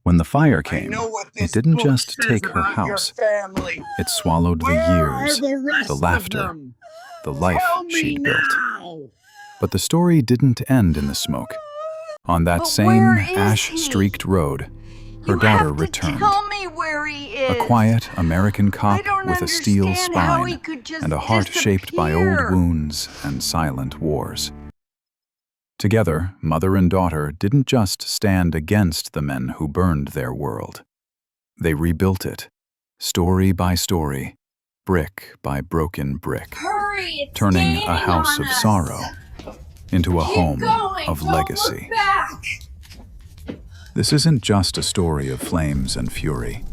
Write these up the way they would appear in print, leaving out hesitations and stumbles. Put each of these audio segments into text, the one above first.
When the fire I came, know what it this didn't book just says take her about your house. family. It swallowed the Where years, are the rest the of laughter, them? the life Tell me she'd built. now. But the story didn't end in the smoke. On that But same where is ash-streaked road, her You daughter have to returned. tell me where he is. A quiet American I cop don't with a steel understand how he spine could just and a heart shaped by old disappear. wounds and silent wars. Together, mother and daughter didn't just stand against the men who burned their world. They rebuilt it, story by story, brick by broken brick, Hurry, it's turning gaining a house on of us. sorrow into a Keep home going, of don't legacy. Look back. This isn't just a story of flames and fury.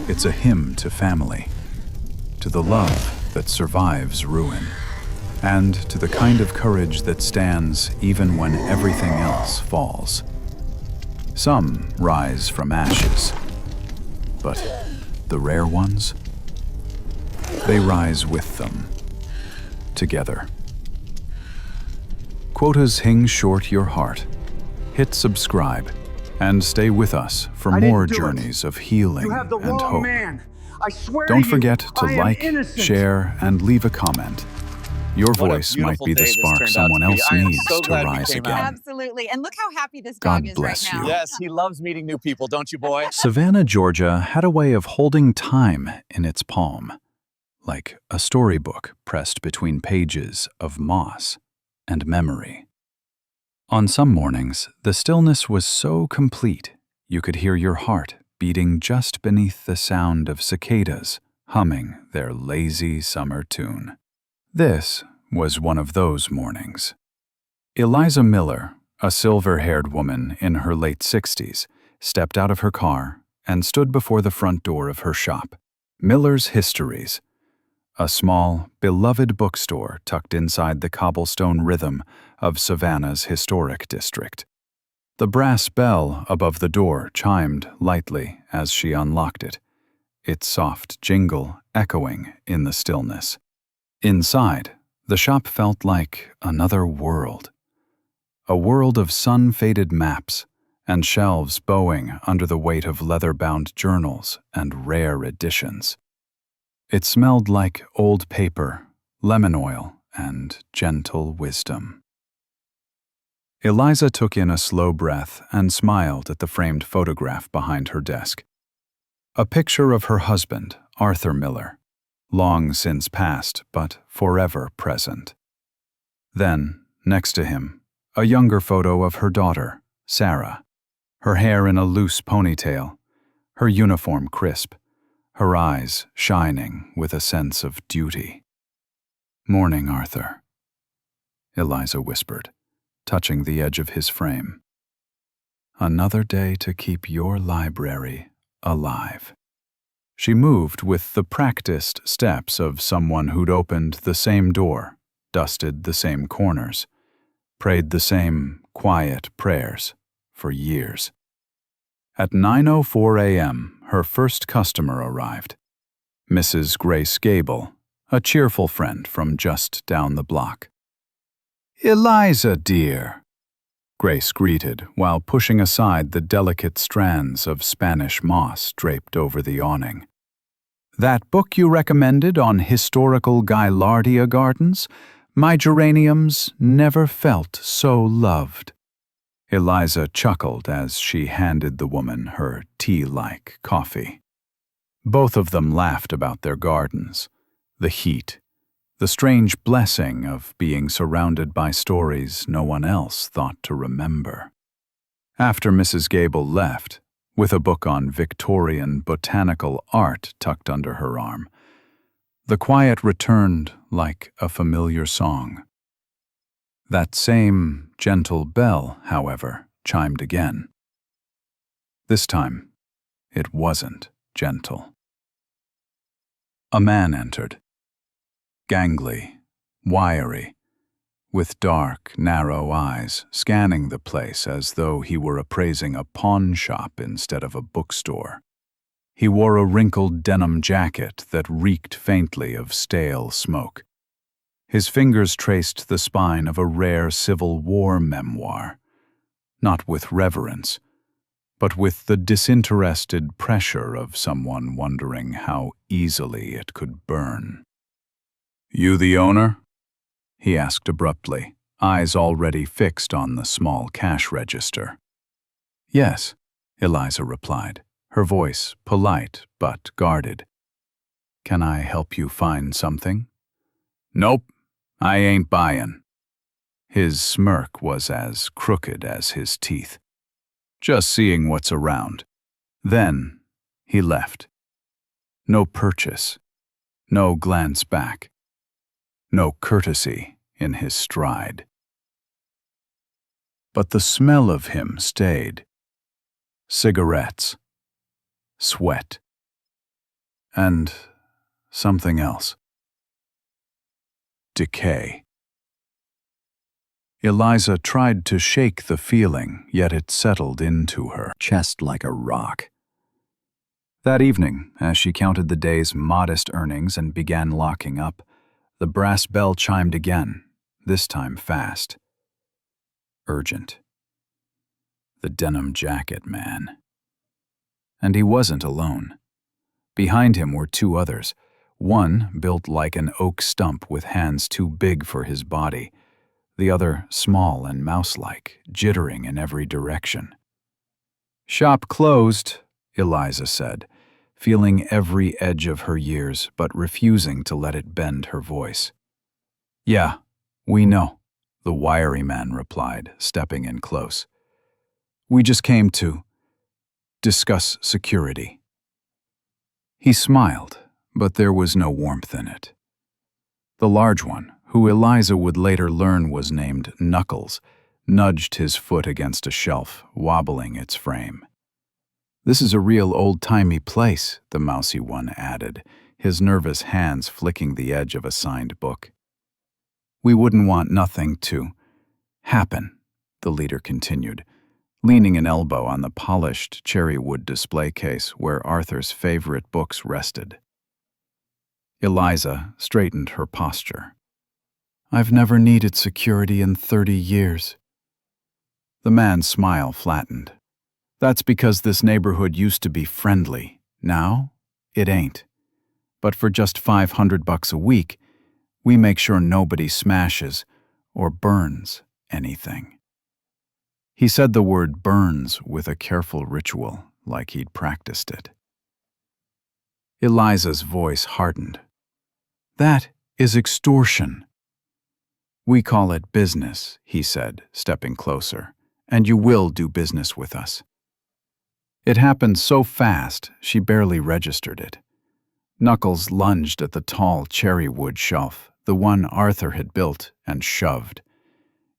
It's a hymn to family, to the love that survives ruin, and to the kind of courage that stands even when everything else falls. Some rise from ashes, but the rare ones, they rise with them, together. Quotas hing short your heart. Hit subscribe and stay with us for more journeys of healing You have the and wrong hope. man. I swear Don't to you, forget to I am like, innocent. share, and leave a comment. Your What a voice might beautiful be the day this spark turned out someone to be. else I am needs so to glad we rise came again. out. Absolutely. And look how happy this God dog is bless right now. you. Yes, he loves meeting new people, don't you, boy? Savannah, Georgia had a way of holding time in its palm, like a storybook pressed between pages of moss and memory. On some mornings, the stillness was so complete you could hear your heart beating just beneath the sound of cicadas humming their lazy summer tune. This was one of those mornings. Eliza Miller, a silver-haired woman in her late 60s, stepped out of her car and stood before the front door of her shop, Miller's Histories, a small, beloved bookstore tucked inside the cobblestone rhythm of Savannah's historic district. The brass bell above the door chimed lightly as she unlocked it, its soft jingle echoing in the stillness. Inside, the shop felt like another world. A world of sun-faded maps and shelves bowing under the weight of leather-bound journals and rare editions. It smelled like old paper, lemon oil, and gentle wisdom. Eliza took in a slow breath and smiled at the framed photograph behind her desk. A picture of her husband, Arthur Miller, long since past but forever present. Then, next to him, a younger photo of her daughter, Sarah, her hair in a loose ponytail, her uniform crisp, her eyes shining with a sense of duty. "Morning, Arthur," Eliza whispered, touching the edge of his frame. "Another day to keep your library alive." She moved with the practiced steps of someone who'd opened the same door, dusted the same corners, prayed the same quiet prayers for years. At 9:04 a.m., her first customer arrived. Mrs. Grace Gable, a cheerful friend from just down the block. "Eliza, dear," Grace greeted while pushing aside the delicate strands of Spanish moss draped over the awning. "That book you recommended on historical Gaillardia gardens? My geraniums never felt so loved." Eliza chuckled as she handed the woman her tea-like coffee. Both of them laughed about their gardens, the heat, the strange blessing of being surrounded by stories no one else thought to remember. After Mrs. Gable left, with a book on Victorian botanical art tucked under her arm, the quiet returned like a familiar song. That same gentle bell, however, chimed again. This time, it wasn't gentle. A man entered. Gangly, wiry, with dark, narrow eyes, scanning the place as though he were appraising a pawn shop instead of a bookstore. He wore a wrinkled denim jacket that reeked faintly of stale smoke. His fingers traced the spine of a rare Civil War memoir, not with reverence, but with the disinterested pressure of someone wondering how easily it could burn. "You the owner?" he asked abruptly, eyes already fixed on the small cash register. "Yes," Eliza replied, her voice polite but guarded. "Can I help you find something?" "Nope, I ain't buyin'." His smirk was as crooked as his teeth. "Just seeing what's around." Then he left. No purchase, no glance back, no courtesy in his stride. But the smell of him stayed. Cigarettes, sweat, and something else. Decay. Eliza tried to shake the feeling, yet it settled into her chest like a rock. That evening, as she counted the day's modest earnings and began locking up, the brass bell chimed again, this time fast. Urgent. The denim jacket man. And he wasn't alone. Behind him were two others, one built like an oak stump with hands too big for his body, the other small and mouse-like, jittering in every direction. "Shop closed," Eliza said, feeling every edge of her years but refusing to let it bend her voice. "Yeah, we know," the wiry man replied, stepping in close. "We just came to discuss security." He smiled, but there was no warmth in it. The large one, who Eliza would later learn was named Knuckles, nudged his foot against a shelf, wobbling its frame. "This is a real old-timey place," the mousy one added, his nervous hands flicking the edge of a signed book. "We wouldn't want nothing to happen," the leader continued, leaning an elbow on the polished cherry-wood display case where Arthur's favorite books rested. Eliza straightened her posture. "I've never needed security in 30 years. The man's smile flattened. "That's because this neighborhood used to be friendly. Now, it ain't. But for just $500 a week, we make sure nobody smashes or burns anything." He said the word burns with a careful ritual, like he'd practiced it. Eliza's voice hardened. "That is extortion." "We call it business," he said, stepping closer, "and you will do business with us." It happened so fast, she barely registered it. Knuckles lunged at the tall cherry-wood shelf, the one Arthur had built, and shoved.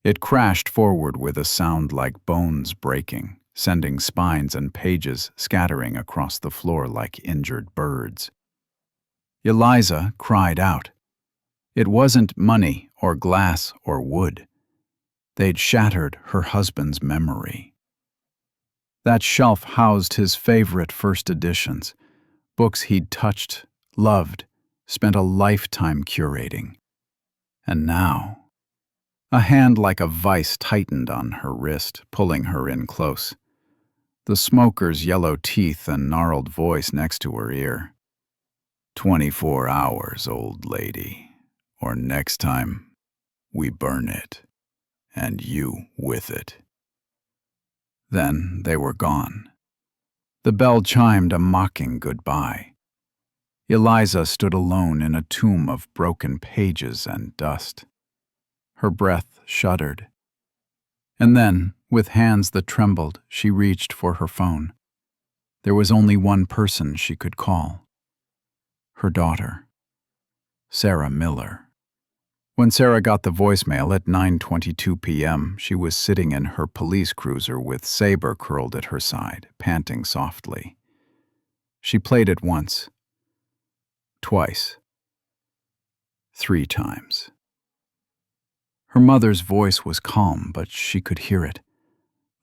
It crashed forward with a sound like bones breaking, sending spines and pages scattering across the floor like injured birds. Eliza cried out. It wasn't money or glass or wood. They'd shattered her husband's memory. That shelf housed his favorite first editions, books he'd touched, loved, spent a lifetime curating. And now, a hand like a vice tightened on her wrist, pulling her in close. The smoker's yellow teeth and gnarled voice next to her ear. 24 hours, old lady, or next time we burn it, and you with it." Then they were gone. The bell chimed a mocking goodbye. Eliza stood alone in a tomb of broken pages and dust. Her breath shuddered. And then, with hands that trembled, she reached for her phone. There was only one person she could call. Her daughter, Sarah Miller. When Sarah got the voicemail at 9:22 p.m., she was sitting in her police cruiser with Saber curled at her side, panting softly. She played it once, twice, 3 times. Her mother's voice was calm, but she could hear it.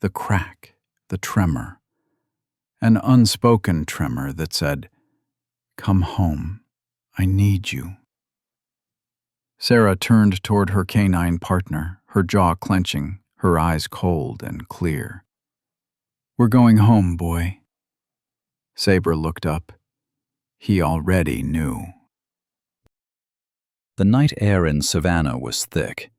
The crack, the tremor. An unspoken tremor that said, "Come home, I need you." Sarah turned toward her canine partner, her jaw clenching, her eyes cold and clear. "We're going home, boy." Saber looked up. He already knew. The night air in Savannah was thick,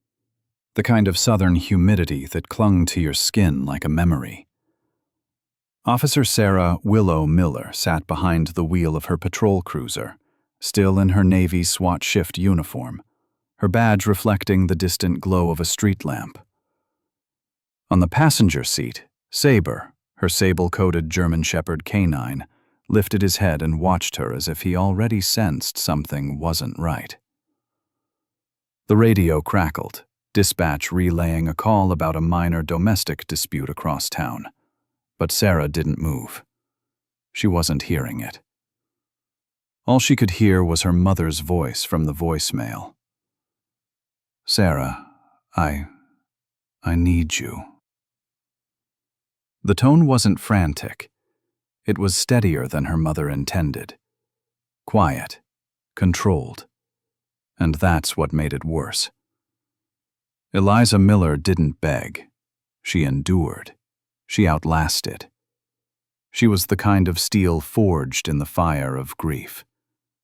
the kind of southern humidity that clung to your skin like a memory. Officer Sarah Willow Miller sat behind the wheel of her patrol cruiser, still in her Navy SWAT shift uniform, her badge reflecting the distant glow of a street lamp. On the passenger seat, Saber, her sable-coated German Shepherd canine, lifted his head and watched her as if he already sensed something wasn't right. The radio crackled, dispatch relaying a call about a minor domestic dispute across town. But Sarah didn't move. She wasn't hearing it. All she could hear was her mother's voice from the voicemail. "Sarah, I need you." The tone wasn't frantic. It was steadier than her mother intended. Quiet, controlled. And that's what made it worse. Eliza Miller didn't beg. She endured. She outlasted. She was the kind of steel forged in the fire of grief.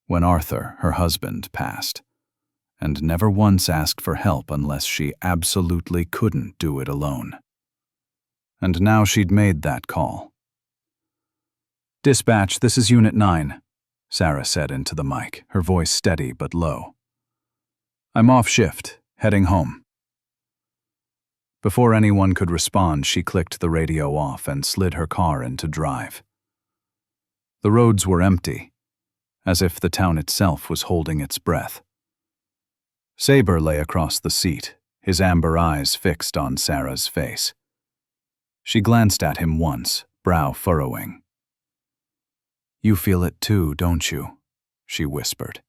When Arthur, her husband, passed, and never once asked for help unless she absolutely couldn't do it alone. And now she'd made that call. "Dispatch, this is Unit 9, Sarah said into the mic, her voice steady but low. "I'm off shift, heading home." Before anyone could respond, she clicked the radio off and slid her car into drive. The roads were empty, as if the town itself was holding its breath. Saber lay across the seat, his amber eyes fixed on Sarah's face. She glanced at him once, brow furrowing. "You feel it too, don't you?" she whispered.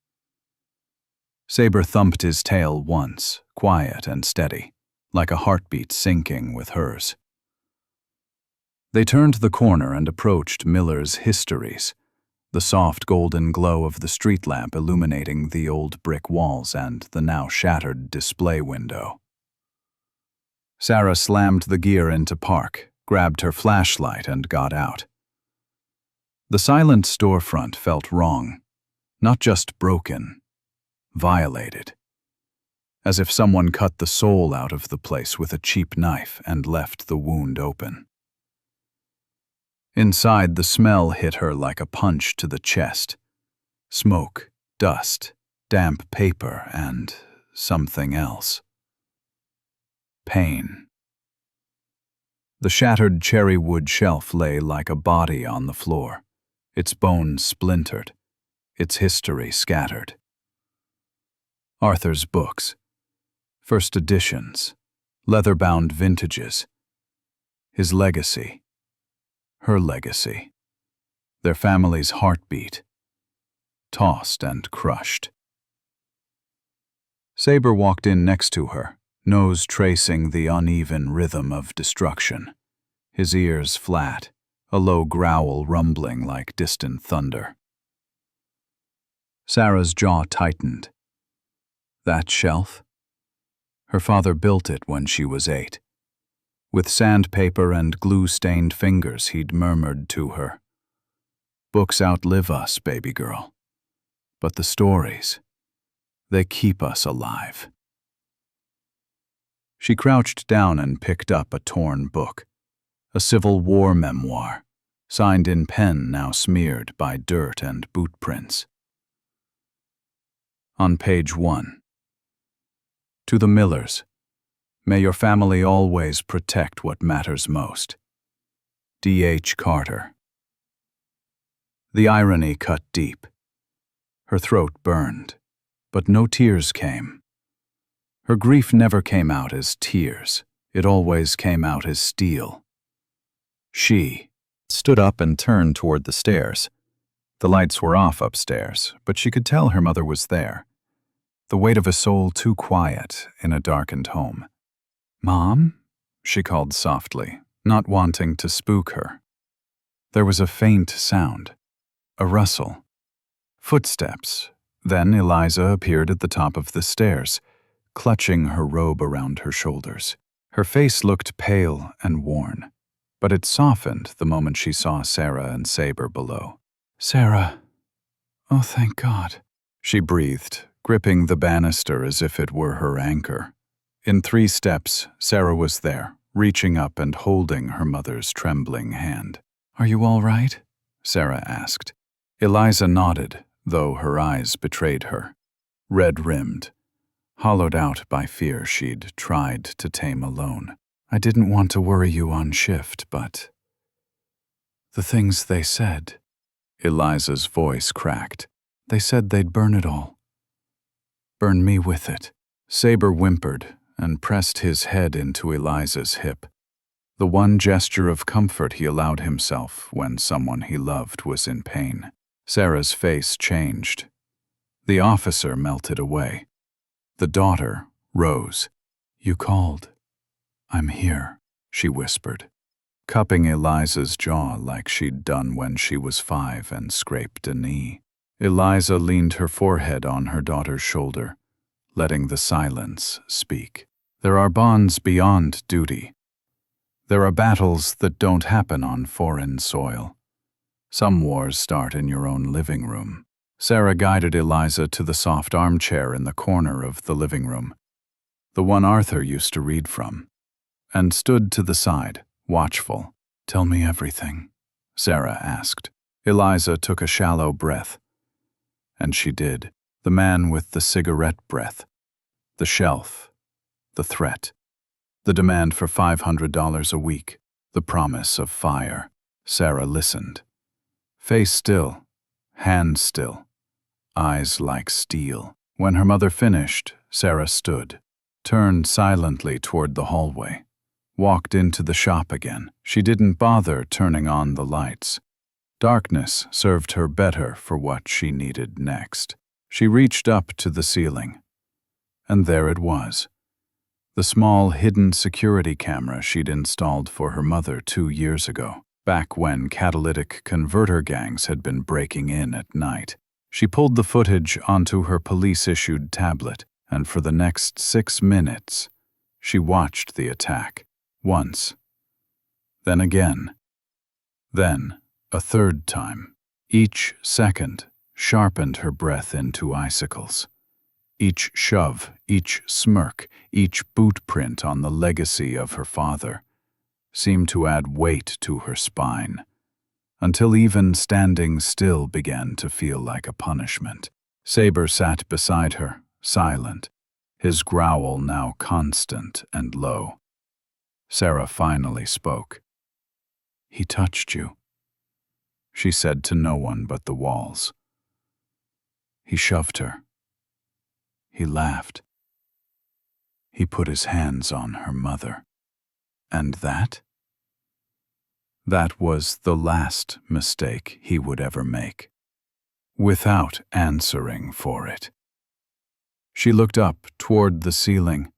Saber thumped his tail once, quiet and steady, like a heartbeat syncing with hers. They turned the corner and approached Miller's Histories, the soft golden glow of the street lamp illuminating the old brick walls and the now shattered display window. Sarah slammed the gear into park, grabbed her flashlight, and got out. The silent storefront felt wrong, not just broken, violated. As if someone cut the soul out of the place with a cheap knife and left the wound open. Inside, the smell hit her like a punch to the chest. Smoke, dust, damp paper, and something else. Pain. The shattered cherry wood shelf lay like a body on the floor, its bones splintered, its history scattered. Arthur's books. First editions, leather-bound vintages. His legacy. Her legacy. Their family's heartbeat. Tossed and crushed. Saber walked in next to her, nose tracing the uneven rhythm of destruction. His ears flat, a low growl rumbling like distant thunder. Sarah's jaw tightened. That shelf? Her father built it when she was 8. With sandpaper and glue-stained fingers, he'd murmured to her, "Books outlive us, baby girl. But the stories, they keep us alive." She crouched down and picked up a torn book, a Civil War memoir, signed in pen now smeared by dirt and boot prints. On page 1. To the Millers, may your family always protect what matters most. D.H. Carter. The irony cut deep. Her throat burned, but no tears came. Her grief never came out as tears. It always came out as steel. She stood up and turned toward the stairs. The lights were off upstairs, but she could tell her mother was there. The weight of a soul too quiet in a darkened home. "Mom?" she called softly, not wanting to spook her. There was a faint sound, a rustle, footsteps. Then Eliza appeared at the top of the stairs, clutching her robe around her shoulders. Her face looked pale and worn. but it softened the moment she saw Sarah and Saber below. "Sarah, oh thank God," she breathed, gripping the banister as if it were her anchor. In 3 steps, Sarah was there, reaching up and holding her mother's trembling hand. "Are you all right?" Sarah asked. Eliza nodded, though her eyes betrayed her. Red-rimmed, hollowed out by fear she'd tried to tame alone. "I didn't want to worry you on shift, but the things they said," Eliza's voice cracked. "They said they'd burn it all. Burn me with it." Saber whimpered and pressed his head into Eliza's hip, the one gesture of comfort he allowed himself when someone he loved was in pain. Sarah's face changed. The officer melted away. The daughter rose. "You called. I'm here," she whispered, cupping Eliza's jaw like she'd done when she was 5 and scraped a knee. Eliza leaned her forehead on her daughter's shoulder, letting the silence speak. "There are bonds beyond duty. There are battles that don't happen on foreign soil. Some wars start in your own living room." Sarah guided Eliza to the soft armchair in the corner of the living room, the one Arthur used to read from, and stood to the side, watchful. "Tell me everything," Sarah asked. Eliza took a shallow breath. And she did. The man with the cigarette breath, the shelf, the threat, the demand for $500 a week, the promise of fire. Sarah listened. Face still, hands still, eyes like steel. When her mother finished, Sarah stood, turned silently toward the hallway, walked into the shop again. She didn't bother turning on the lights. Darkness served her better for what she needed next. She reached up to the ceiling, and there it was. The small hidden security camera she'd installed for her mother 2 years ago, back when catalytic converter gangs had been breaking in at night. She pulled the footage onto her police-issued tablet, and for the next 6 minutes, she watched the attack. Once. Then again. Then a third time. Each second sharpened her breath into icicles. Each shove, each smirk, each boot print on the legacy of her father seemed to add weight to her spine, until even standing still began to feel like a punishment. Saber sat beside her, silent, his growl now constant and low. Sarah finally spoke. "He touched you," she said to no one but the walls. "He shoved her. He laughed. He put his hands on her mother. And that? That was the last mistake he would ever make." Without answering for it. She looked up toward the ceiling,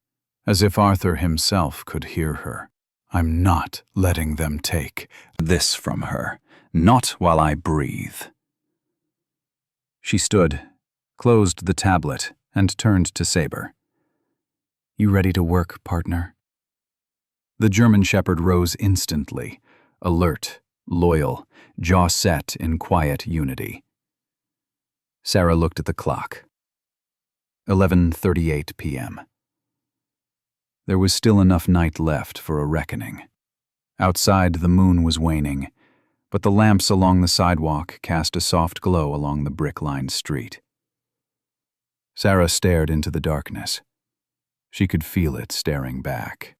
as if Arthur himself could hear her. "I'm not letting them take this from her. Not while I breathe." She stood, closed the tablet, and turned to Saber. "You ready to work, partner?" The German Shepherd rose instantly, alert, loyal, jaw set in quiet unity. Sarah looked at the clock. 11:38 p.m. There was still enough night left for a reckoning. Outside, the moon was waning, but the lamps along the sidewalk cast a soft glow along the brick-lined street. Sarah stared into the darkness. She could feel it staring back.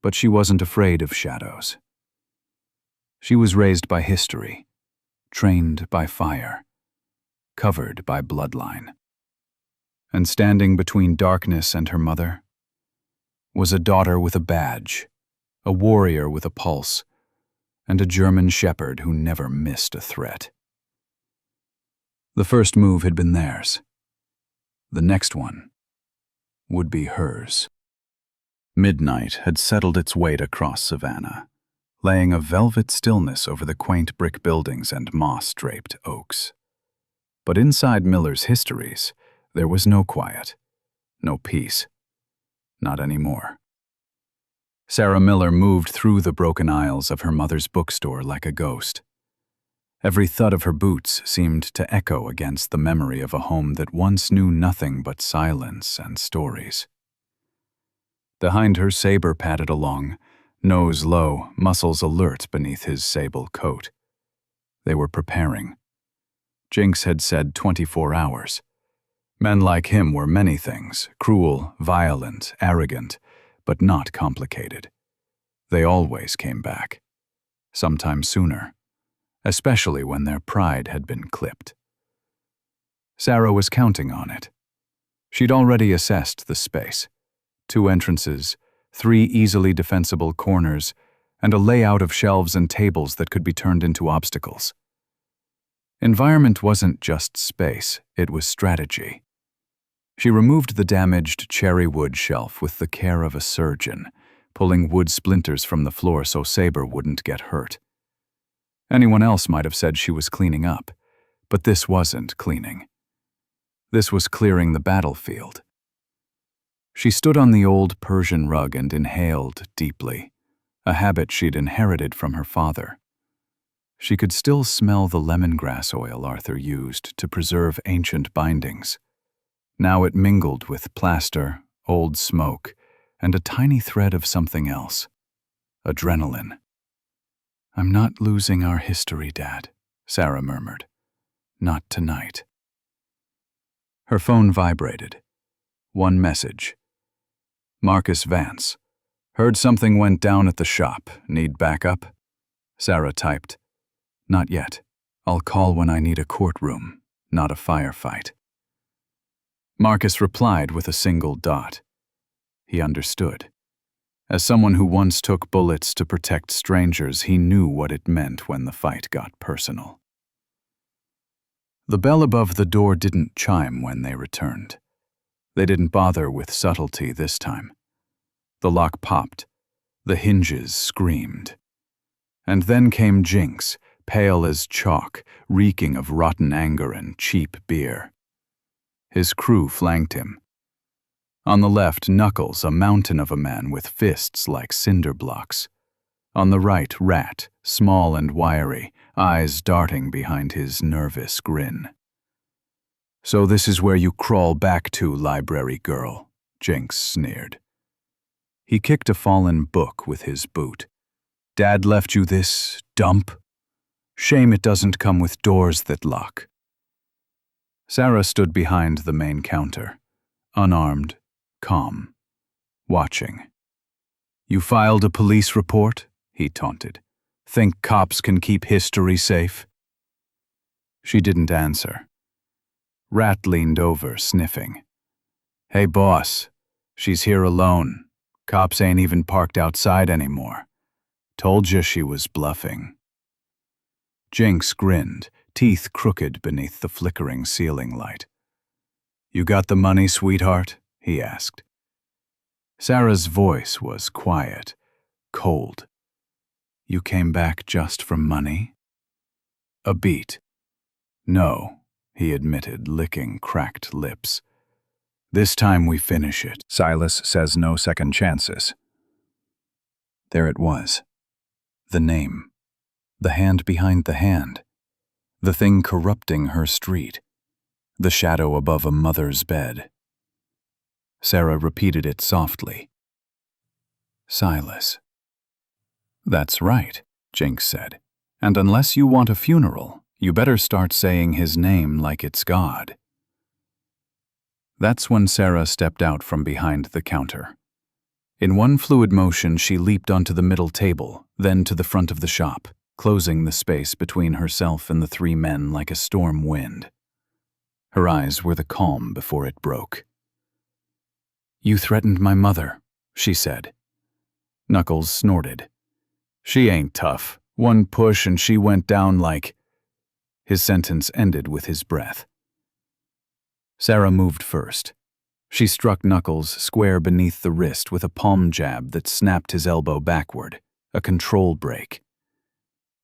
But she wasn't afraid of shadows. She was raised by history, trained by fire, covered by bloodline. And standing between darkness and her mother was a daughter with a badge, a warrior with a pulse, and a German Shepherd who never missed a threat. The first move had been theirs. The next one would be hers. Midnight had settled its weight across Savannah, laying a velvet stillness over the quaint brick buildings and moss-draped oaks. But inside Miller's Histories, there was no quiet, no peace. Not anymore. Sarah Miller moved through the broken aisles of her mother's bookstore like a ghost. Every thud of her boots seemed to echo against the memory of a home that once knew nothing but silence and stories. Behind her, Saber padded along, nose low, muscles alert beneath his sable coat. They were preparing. Jinx had said 24 hours. Men like him were many things, cruel, violent, arrogant, but not complicated. They always came back. Sometimes sooner, especially when their pride had been clipped. Sarah was counting on it. She'd already assessed the space. 2 entrances, 3 easily defensible corners, and a layout of shelves and tables that could be turned into obstacles. Environment wasn't just space, it was strategy. She removed the damaged cherry wood shelf with the care of a surgeon, pulling wood splinters from the floor so Saber wouldn't get hurt. Anyone else might have said she was cleaning up, but this wasn't cleaning. This was clearing the battlefield. She stood on the old Persian rug and inhaled deeply, a habit she'd inherited from her father. She could still smell the lemongrass oil Arthur used to preserve ancient bindings. Now it mingled with plaster, old smoke, and a tiny thread of something else. Adrenaline. "I'm not losing our history, Dad," Sarah murmured. "Not tonight." Her phone vibrated. One message. Marcus Vance. "Heard something went down at the shop. Need backup?" Sarah typed. "Not yet. I'll call when I need a courtroom, not a firefight." Marcus replied with a single dot. He understood. As someone who once took bullets to protect strangers, he knew what it meant when the fight got personal. The bell above the door didn't chime when they returned. They didn't bother with subtlety this time. The lock popped. The hinges screamed. And then came Jinx, pale as chalk, reeking of rotten anger and cheap beer. His crew flanked him. On the left, Knuckles, a mountain of a man with fists like cinder blocks. On the right, Rat, small and wiry, eyes darting behind his nervous grin. "So this is where you crawl back to, library girl," Jinx sneered. He kicked a fallen book with his boot. "Dad left you this dump? Shame it doesn't come with doors that lock." Sarah stood behind the main counter, unarmed, calm, watching. "You filed a police report?" he taunted. "Think cops can keep history safe?" She didn't answer. Rat leaned over, sniffing. "Hey, boss, she's here alone. Cops ain't even parked outside anymore. Told you she was bluffing." Jinx grinned, teeth crooked beneath the flickering ceiling light. "You got the money, sweetheart?" he asked. Sarah's voice was quiet, cold. "You came back just for money?" A beat. "No," he admitted, licking cracked lips. "This time we finish it. Silas says no second chances." There it was. The name. The hand behind the hand. The thing corrupting her street. The shadow above a mother's bed. Sarah repeated it softly. "Silas." "That's right," Jinx said. "And unless you want a funeral, you better start saying his name like it's God." That's when Sarah stepped out from behind the counter. In one fluid motion, she leaped onto the middle table, then to the front of the shop, closing the space between herself and the 3 men like a storm wind. Her eyes were the calm before it broke. "You threatened my mother," she said. Knuckles snorted. "She ain't tough. One push and she went down like—" His sentence ended with his breath. Sarah moved first. She struck Knuckles square beneath the wrist with a palm jab that snapped his elbow backward, a control break.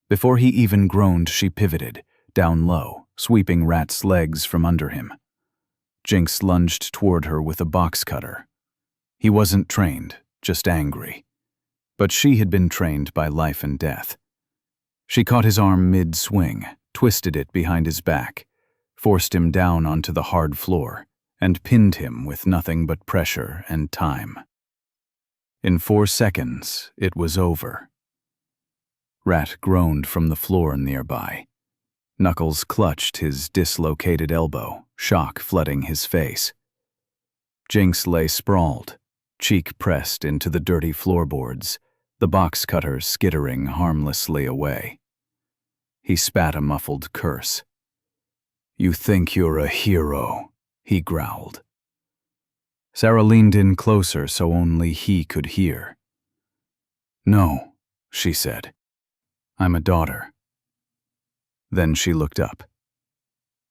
Before he even groaned, she pivoted, down low, sweeping Rat's legs from under him. Jinx lunged toward her with a box cutter. He wasn't trained, just angry. But she had been trained by life and death. She caught his arm mid-swing, twisted it behind his back, forced him down onto the hard floor, and pinned him with nothing but pressure and time. In 4 seconds, it was over. Rat groaned from the floor nearby. Knuckles clutched his dislocated elbow, shock flooding his face. Jinx lay sprawled, cheek pressed into the dirty floorboards, the box cutter skittering harmlessly away. He spat a muffled curse. "You think you're a hero," he growled. Sarah leaned in closer so only he could hear. "No," she said. "I'm a daughter." Then she looked up.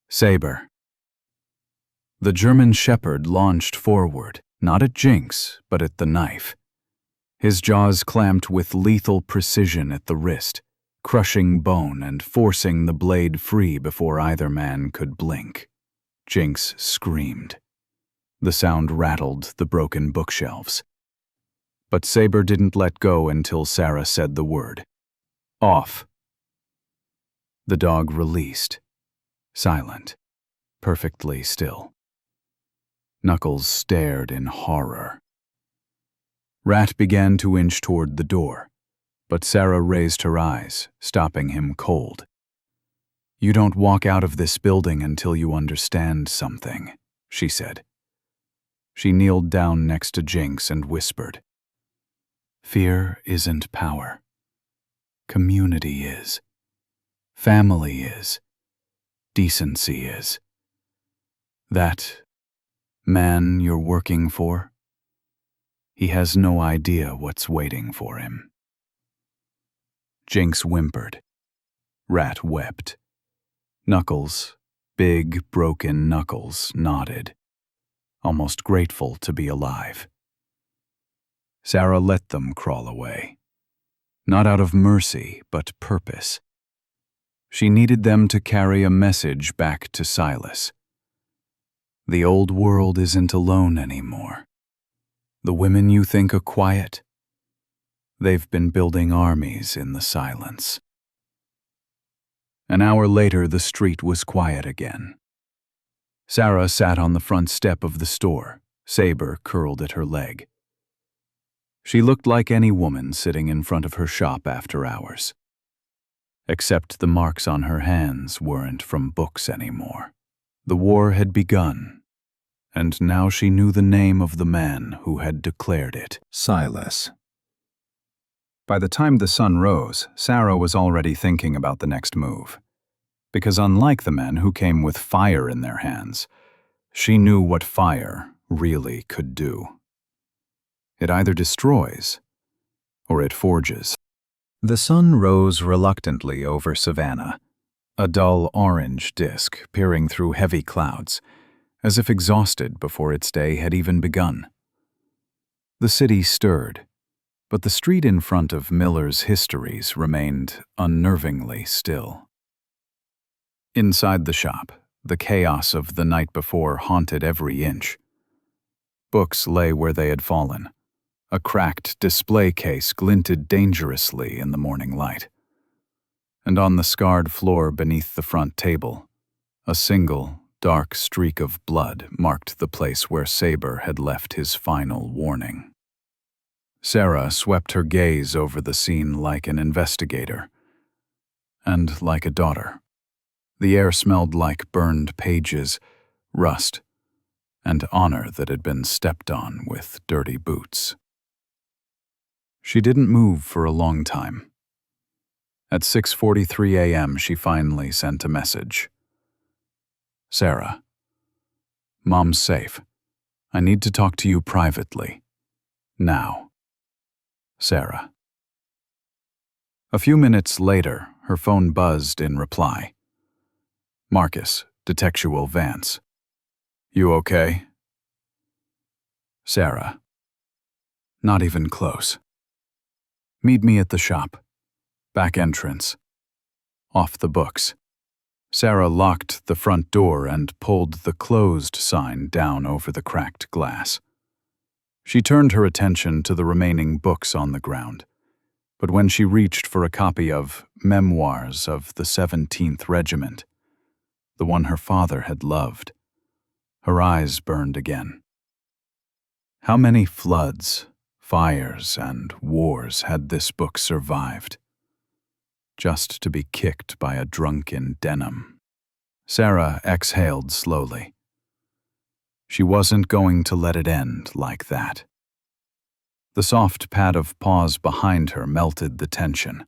"Saber." The German Shepherd launched forward, not at Jinx, but at the knife. His jaws clamped with lethal precision at the wrist, crushing bone and forcing the blade free before either man could blink. Jinx screamed. The sound rattled the broken bookshelves. But Saber didn't let go until Sarah said the word. "Off." The dog released, silent, perfectly still. Knuckles stared in horror. Rat began to inch toward the door, but Sarah raised her eyes, stopping him cold. "You don't walk out of this building until you understand something," she said. She kneeled down next to Jinx and whispered, "Fear isn't power. Community is. Family is. Decency is. That man you're working for, he has no idea what's waiting for him." Jinx whimpered. Rat wept. Knuckles, big, broken Knuckles, nodded, almost grateful to be alive. Sarah let them crawl away. Not out of mercy, but purpose. She needed them to carry a message back to Silas. The old world isn't alone anymore. The women you think are quiet, they've been building armies in the silence. An hour later, the street was quiet again. Sarah sat on the front step of the store, Saber curled at her leg. She looked like any woman sitting in front of her shop after hours. Except the marks on her hands weren't from books anymore. The war had begun, and now she knew the name of the man who had declared it. Silas. By the time the sun rose, Sarah was already thinking about the next move. Because unlike the men who came with fire in their hands, she knew what fire really could do. It either destroys, or it forges. The sun rose reluctantly over Savannah, a dull orange disk peering through heavy clouds, as if exhausted before its day had even begun. The city stirred, but the street in front of Miller's Histories remained unnervingly still. Inside the shop, the chaos of the night before haunted every inch. Books lay where they had fallen. A cracked display case glinted dangerously in the morning light. And on the scarred floor beneath the front table, a single, dark streak of blood marked the place where Saber had left his final warning. Sarah swept her gaze over the scene like an investigator, and like a daughter. The air smelled like burned pages, rust, and honor that had been stepped on with dirty boots. She didn't move for a long time. At 6:43 a.m., she finally sent a message. "Sarah, Mom's safe. I need to talk to you privately. Now. Sarah." A few minutes later, her phone buzzed in reply. "Marcus, Detectual Vance. You okay?" Sarah. "Not even close. Meet me at the shop. Back entrance. Off the books." Sarah locked the front door and pulled the closed sign down over the cracked glass. She turned her attention to the remaining books on the ground, But when she reached for a copy of Memoirs of the 17th Regiment, the one her father had loved, her eyes burned again. How many floods, fires, and wars had this book survived, just to be kicked by a drunk in denim? Sarah exhaled slowly. She wasn't going to let it end like that. The soft pad of paws behind her melted the tension.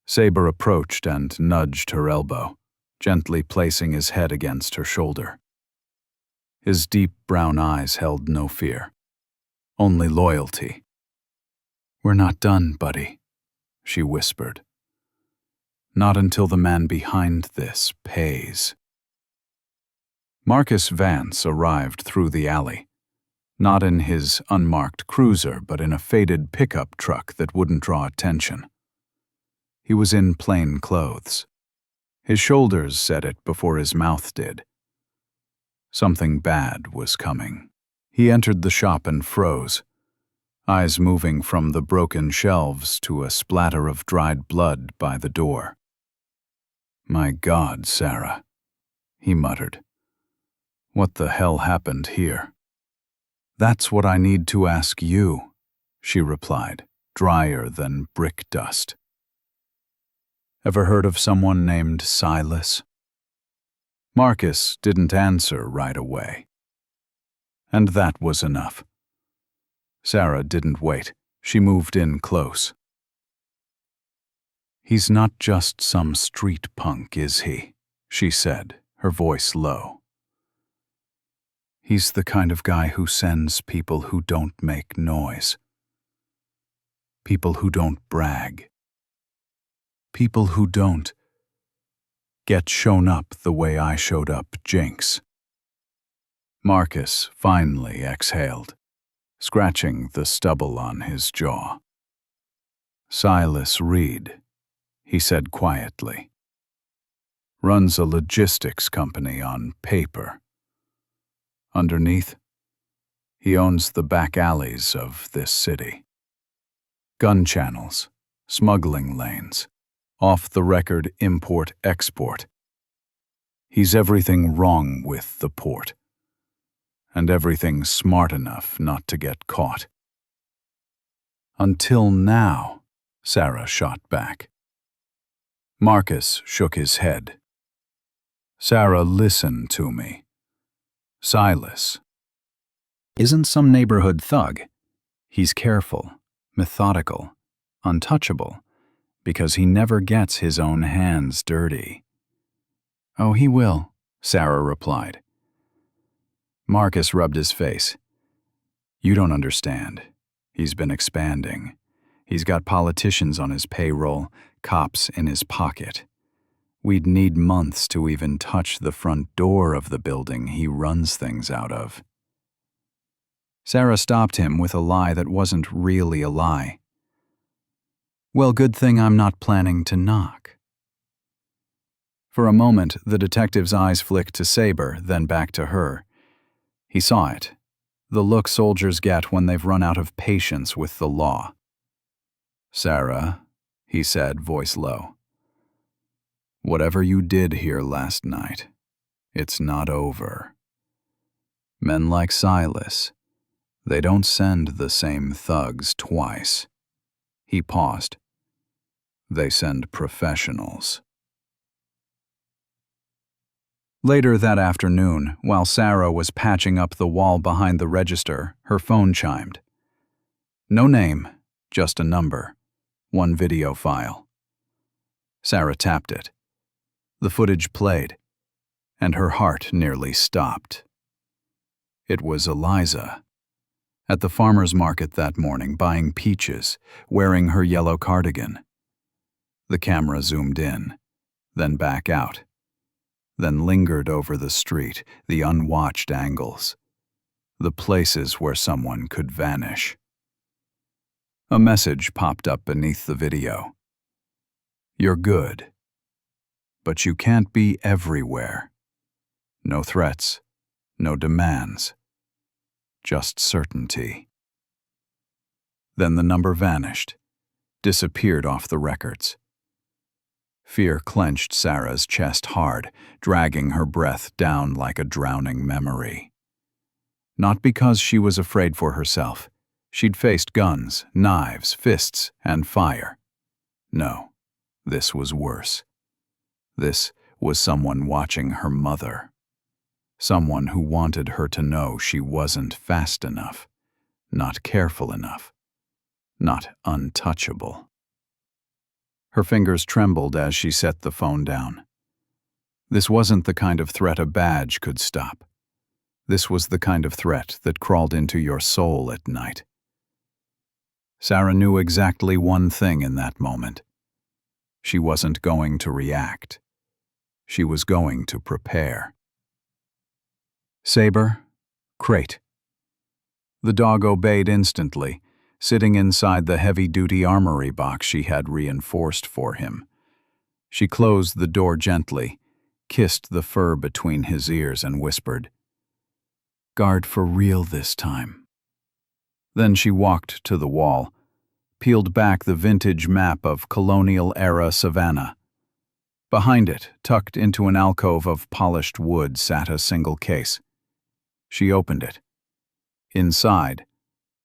Saber approached and nudged her elbow, gently placing his head against her shoulder. His deep brown eyes held no fear, only loyalty. "We're not done, buddy," she whispered. "Not until the man behind this pays." Marcus Vance arrived through the alley, not in his unmarked cruiser, but in a faded pickup truck that wouldn't draw attention. He was in plain clothes. His shoulders said it before his mouth did. Something bad was coming. He entered the shop and froze, eyes moving from the broken shelves to a splatter of dried blood by the door. "My God, Sarah," he muttered. "What the hell happened here?" "That's what I need to ask you," she replied, drier than brick dust. "Ever heard of someone named Silas?" Marcus didn't answer right away. And that was enough. Sarah didn't wait. She moved in close. "He's not just some street punk, is he?" she said, her voice low. "He's the kind of guy who sends people who don't make noise. People who don't brag. People who don't get shown up the way I showed up, Jinx." Marcus finally exhaled, scratching the stubble on his jaw. "Silas Reed," he said quietly. "Runs a logistics company on paper. Underneath, he owns the back alleys of this city. Gun channels, smuggling lanes, off-the-record import-export. He's everything wrong with the port, and everything smart enough not to get caught." "Until now," Sarah shot back. Marcus shook his head. "Sarah, listen to me. Silas isn't some neighborhood thug. He's careful, methodical, untouchable, because he never gets his own hands dirty." "Oh, he will," Sarah replied. Marcus rubbed his face. "You don't understand. He's been expanding. He's got politicians on his payroll, cops in his pocket. We'd need months to even touch the front door of the building he runs things out of." Sarah stopped him with a lie that wasn't really a lie. "Well, good thing I'm not planning to knock." For a moment, the detective's eyes flicked to Saber, then back to her. He saw it, the look soldiers get when they've run out of patience with the law. "Sarah," he said, voice low, "whatever you did here last night, it's not over. Men like Silas, they don't send the same thugs twice." He paused. "They send professionals." Later that afternoon, while Sarah was patching up the wall behind the register, her phone chimed. No name, just a number, one video file. Sarah tapped it. The footage played, and her heart nearly stopped. It was Eliza, at the farmer's market that morning, buying peaches, wearing her yellow cardigan. The camera zoomed in, then back out, then lingered over the street, the unwatched angles, the places where someone could vanish. A message popped up beneath the video. "You're good, but you can't be everywhere. No threats, no demands, just certainty." Then the number vanished, disappeared off the records. Fear clenched Sarah's chest hard, dragging her breath down like a drowning memory. Not because she was afraid for herself. She'd faced guns, knives, fists, and fire. No, this was worse. This was someone watching her mother. Someone who wanted her to know she wasn't fast enough, not careful enough, not untouchable. Her fingers trembled as she set the phone down. This wasn't the kind of threat a badge could stop. This was the kind of threat that crawled into your soul at night. Sarah knew exactly one thing in that moment. She wasn't going to react. She was going to prepare. Saber, crate. The dog obeyed instantly, sitting inside the heavy-duty armory box she had reinforced for him. She closed the door gently, kissed the fur between his ears, and whispered, "Guard for real this time." Then she walked to the wall, peeled back the vintage map of colonial-era Savannah. Behind it, tucked into an alcove of polished wood, sat a single case. She opened it. Inside,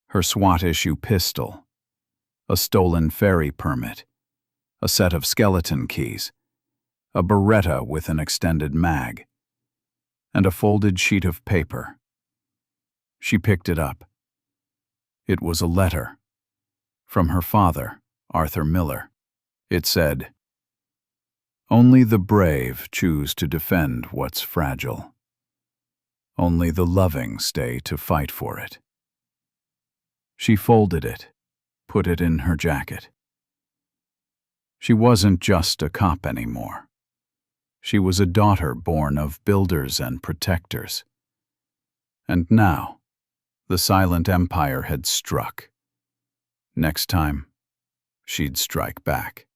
her SWAT-issue pistol, a stolen ferry permit, a set of skeleton keys, a Beretta with an extended mag, and a folded sheet of paper. She picked it up. It was a letter from her father, Arthur Miller. It said, "Only the brave choose to defend what's fragile. Only the loving stay to fight for it." She folded it, put it in her jacket. She wasn't just a cop anymore. She was a daughter born of builders and protectors. And now, the silent empire had struck. Next time, she'd strike back.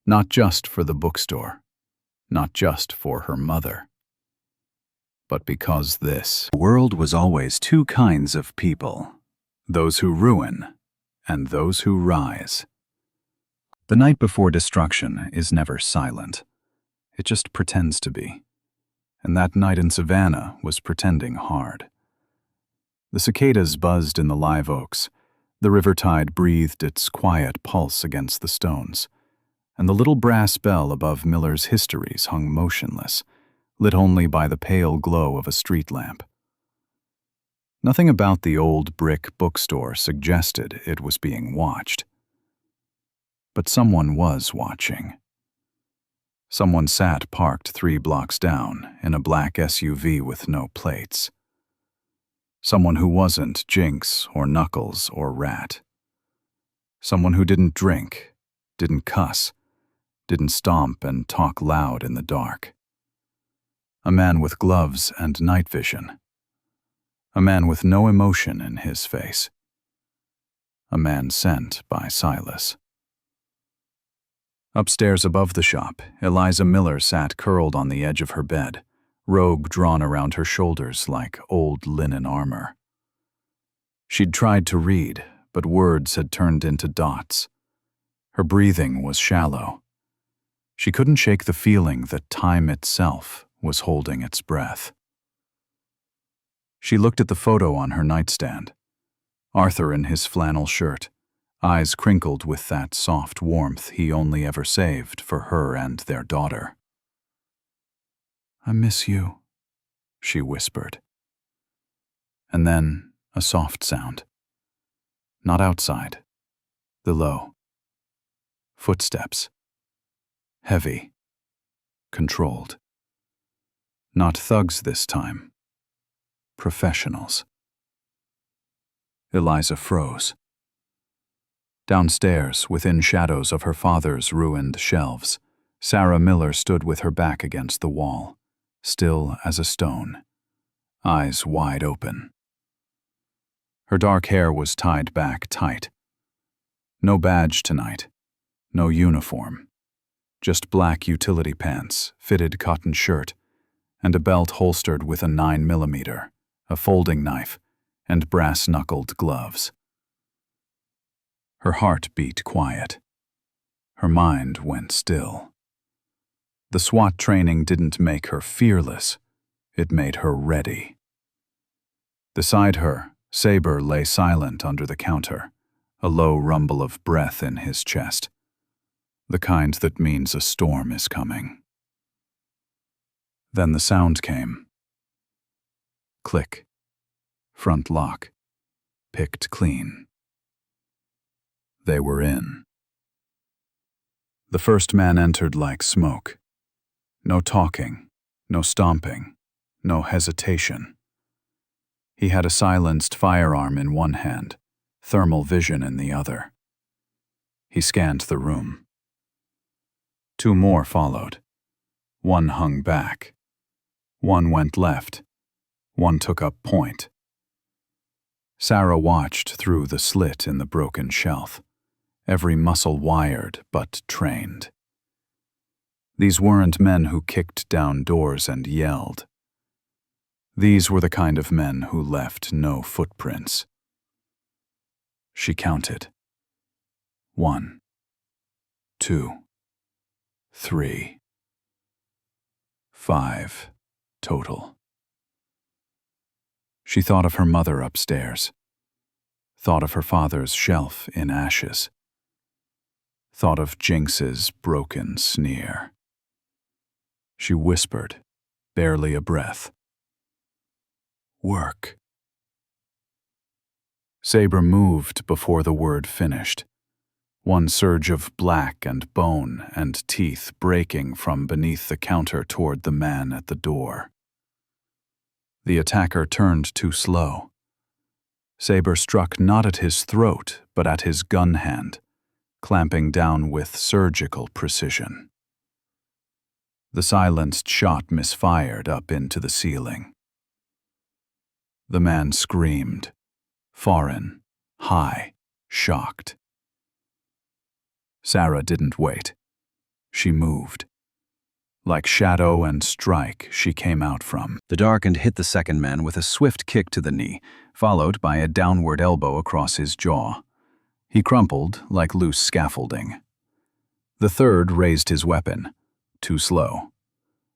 Not just for the bookstore, not just for her mother, but because this world was always two kinds of people, those who ruin and those who rise. The night before destruction is never silent. It just pretends to be. And that night in Savannah was pretending hard. The cicadas buzzed in the live oaks. The river tide breathed its quiet pulse against the stones, and the little brass bell above Miller's Histories hung motionless, lit only by the pale glow of a street lamp. Nothing about the old brick bookstore suggested it was being watched. But someone was watching. Someone sat parked 3 blocks down in a black SUV with no plates. Someone who wasn't Jinx or Knuckles or Rat. Someone who didn't drink, didn't cuss, didn't stomp and talk loud in the dark. A man with gloves and night vision. A man with no emotion in his face. A man sent by Silas. Upstairs above the shop, Eliza Miller sat curled on the edge of her bed, robe drawn around her shoulders like old linen armor. She'd tried to read, but words had turned into dots. Her breathing was shallow. She couldn't shake the feeling that time itself was holding its breath. She looked at the photo on her nightstand. Arthur in his flannel shirt, eyes crinkled with that soft warmth he only ever saved for her and their daughter. "I miss you," she whispered. And then a soft sound. Not outside. Below. Footsteps. Heavy. Controlled. Not thugs this time. Professionals. Eliza froze. Downstairs, within shadows of her father's ruined shelves, Sarah Miller stood with her back against the wall, still as a stone, eyes wide open. Her dark hair was tied back tight. No badge tonight, no uniform, just black utility pants, fitted cotton shirt, and a belt holstered with a 9mm, a folding knife, and brass-knuckled gloves. Her heart beat quiet. Her mind went still. The SWAT training didn't make her fearless, it made her ready. Beside her, Saber lay silent under the counter, a low rumble of breath in his chest. The kind that means a storm is coming. Then the sound came. Click. Front lock. Picked clean. They were in. The first man entered like smoke. No talking, no stomping, no hesitation. He had a silenced firearm in one hand, thermal vision in the other. He scanned the room. 2 more followed. 1 hung back. 1 went left. 1 took up point. Sarah watched through the slit in the broken shelf, every muscle wired but trained. These weren't men who kicked down doors and yelled. These were the kind of men who left no footprints. She counted. 1, 2, 3, 5 total. She thought of her mother upstairs, thought of her father's shelf in ashes, thought of Jinx's broken sneer. She whispered, barely a breath. Work. Saber moved before the word finished. 1 surge of black and bone and teeth breaking from beneath the counter toward the man at the door. The attacker turned too slow. Saber struck not at his throat, but at his gun hand, clamping down with surgical precision. The silenced shot misfired up into the ceiling. The man screamed, foreign, high, shocked. Sarah didn't wait. She moved. Like shadow and strike, she came out from the dark and hit the second man with a swift kick to the knee, followed by a downward elbow across his jaw. He crumpled like loose scaffolding. The third raised his weapon. Too slow.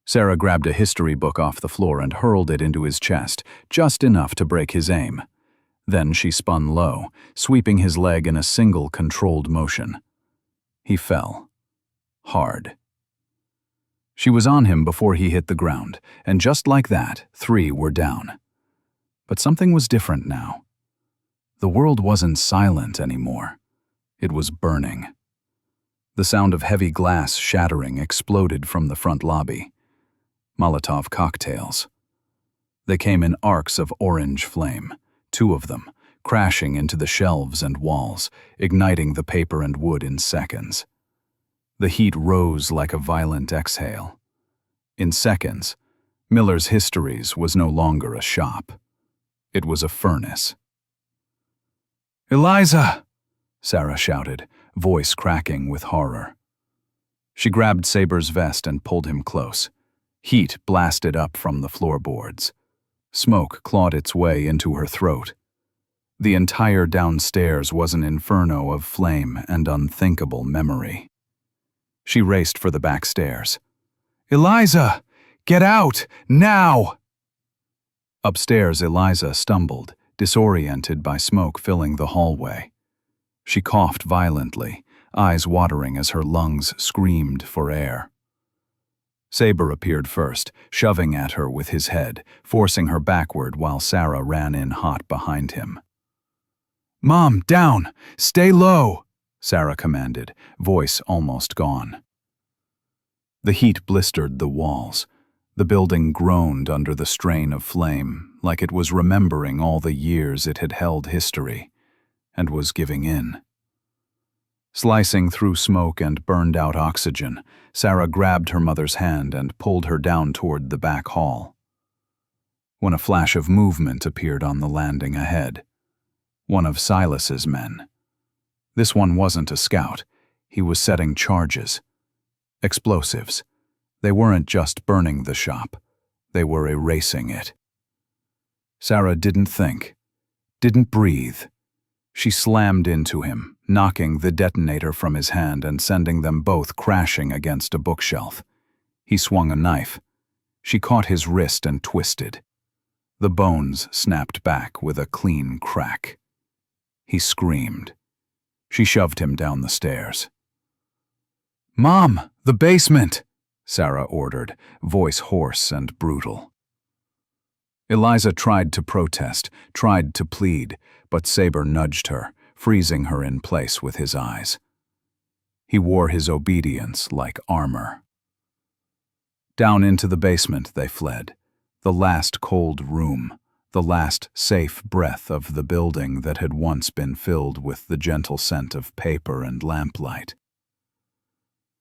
Sarah grabbed a history book off the floor and hurled it into his chest, just enough to break his aim. Then she spun low, sweeping his leg in a single controlled motion. He fell. Hard. She was on him before he hit the ground, and just like that, 3 were down. But something was different now. The world wasn't silent anymore. It was burning. The sound of heavy glass shattering exploded from the front lobby. Molotov cocktails. They came in arcs of orange flame, 2 of them, crashing into the shelves and walls, igniting the paper and wood in seconds. The heat rose like a violent exhale. In seconds, Miller's Histories was no longer a shop. It was a furnace. "Eliza!" Sarah shouted, voice cracking with horror. She grabbed Saber's vest and pulled him close. Heat blasted up from the floorboards. Smoke clawed its way into her throat. The entire downstairs was an inferno of flame and unthinkable memory. She raced for the back stairs. "Eliza! Get out! Now!" Upstairs, Eliza stumbled, disoriented by smoke filling the hallway. She coughed violently, eyes watering as her lungs screamed for air. Saber appeared first, shoving at her with his head, forcing her backward while Sarah ran in hot behind him. "Mom, down! Stay low!" Sarah commanded, voice almost gone. The heat blistered the walls. The building groaned under the strain of flame, like it was remembering all the years it had held history, and was giving in. Slicing through smoke and burned-out oxygen, Sarah grabbed her mother's hand and pulled her down toward the back hall. When a flash of movement appeared on the landing ahead. One of Silas's men. This one wasn't a scout. He was setting charges. Explosives. They weren't just burning the shop. They were erasing it. Sarah didn't think. Didn't breathe. She slammed into him, knocking the detonator from his hand and sending them both crashing against a bookshelf. He swung a knife. She caught his wrist and twisted. The bones snapped back with a clean crack. He screamed. She shoved him down the stairs. "Mom, the basement!" Sarah ordered, voice hoarse and brutal. Eliza tried to protest, tried to plead, but Saber nudged her, freezing her in place with his eyes. He wore his obedience like armor. Down into the basement they fled, the last cold room, the last safe breath of the building that had once been filled with the gentle scent of paper and lamplight.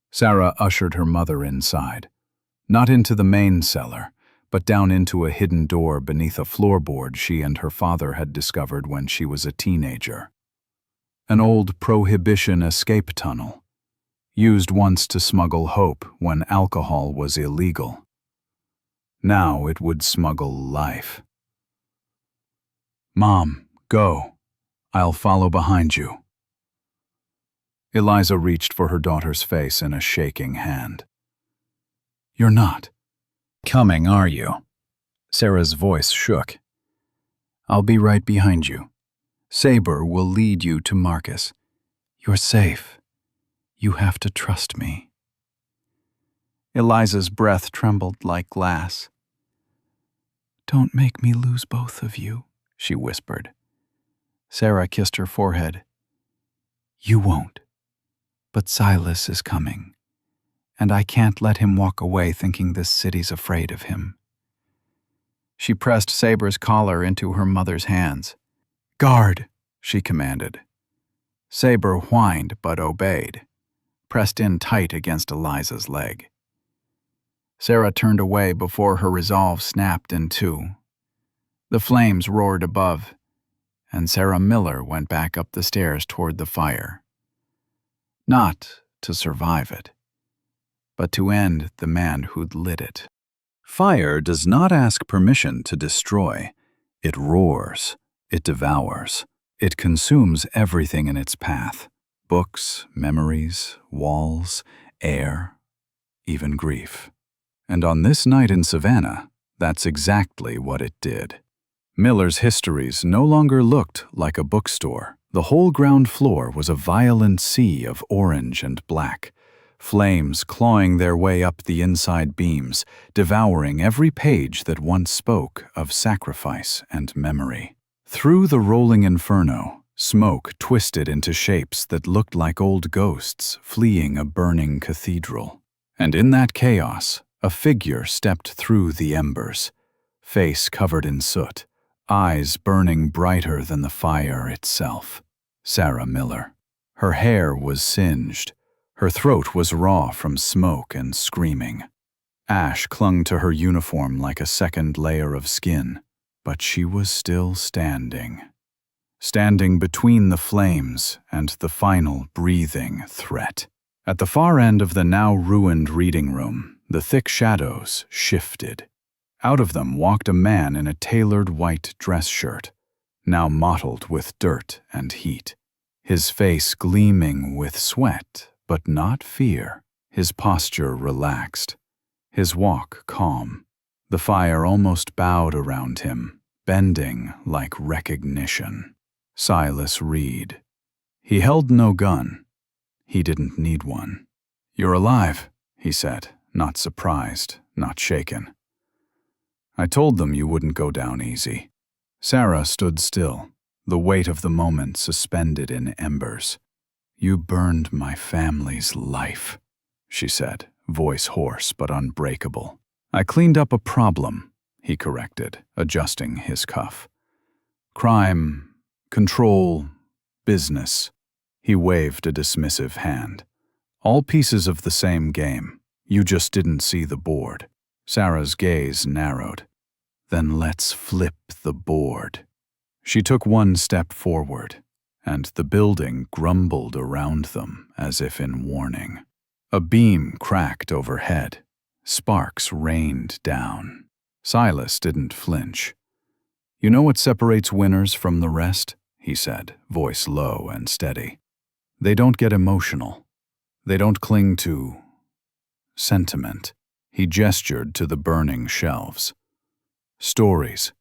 Sarah ushered her mother inside, not into the main cellar, but down into a hidden door beneath a floorboard she and her father had discovered when she was a teenager. An old Prohibition escape tunnel, used once to smuggle hope when alcohol was illegal. Now it would smuggle life. "Mom, go. I'll follow behind you." Eliza reached for her daughter's face in a shaking hand. "You're not coming, are you?" Sarah's voice shook. "I'll be right behind you. Saber will lead you to Marcus. You're safe. You have to trust me." Eliza's breath trembled like glass. "Don't make me lose both of you," she whispered. Sarah kissed her forehead. "You won't. But Silas is coming, and I can't let him walk away thinking this city's afraid of him." She pressed Saber's collar into her mother's hands. "Guard," she commanded. Saber whined but obeyed, pressed in tight against Eliza's leg. Sarah turned away before her resolve snapped in two. The flames roared above, and Sarah Miller went back up the stairs toward the fire. Not to survive it, but to end the man who'd lit it. Fire does not ask permission to destroy. It roars. It devours. It consumes everything in its path. Books, memories, walls, air, even grief. And on this night in Savannah, that's exactly what it did. Miller's Histories no longer looked like a bookstore. The whole ground floor was a violent sea of orange and black, flames clawing their way up the inside beams, devouring every page that once spoke of sacrifice and memory. Through the rolling inferno, smoke twisted into shapes that looked like old ghosts fleeing a burning cathedral. And in that chaos, a figure stepped through the embers, face covered in soot, eyes burning brighter than the fire itself. Sarah Miller. Her hair was singed. Her throat was raw from smoke and screaming. Ash clung to her uniform like a second layer of skin, but she was still standing. Standing between the flames and the final breathing threat. At the far end of the now ruined reading room, the thick shadows shifted. Out of them walked a man in a tailored white dress shirt, now mottled with dirt and heat. His face gleaming with sweat, but not fear. His posture relaxed. His walk calm. The fire almost bowed around him, bending like recognition. Silas Reed. He held no gun. He didn't need one. "You're alive," he said, not surprised, not shaken. "I told them you wouldn't go down easy." Sarah stood still, the weight of the moment suspended in embers. "You burned my family's life," she said, voice hoarse but unbreakable. "I cleaned up a problem," he corrected, adjusting his cuff. "Crime, control, business." He waved a dismissive hand. "All pieces of the same game. You just didn't see the board." Sarah's gaze narrowed. "Then let's flip the board." She took one step forward, and the building grumbled around them as if in warning. A beam cracked overhead. Sparks rained down. Silas didn't flinch. "You know what separates winners from the rest?" he said, voice low and steady. They don't get emotional. They don't cling to sentiment. He gestured to the burning shelves. Stories,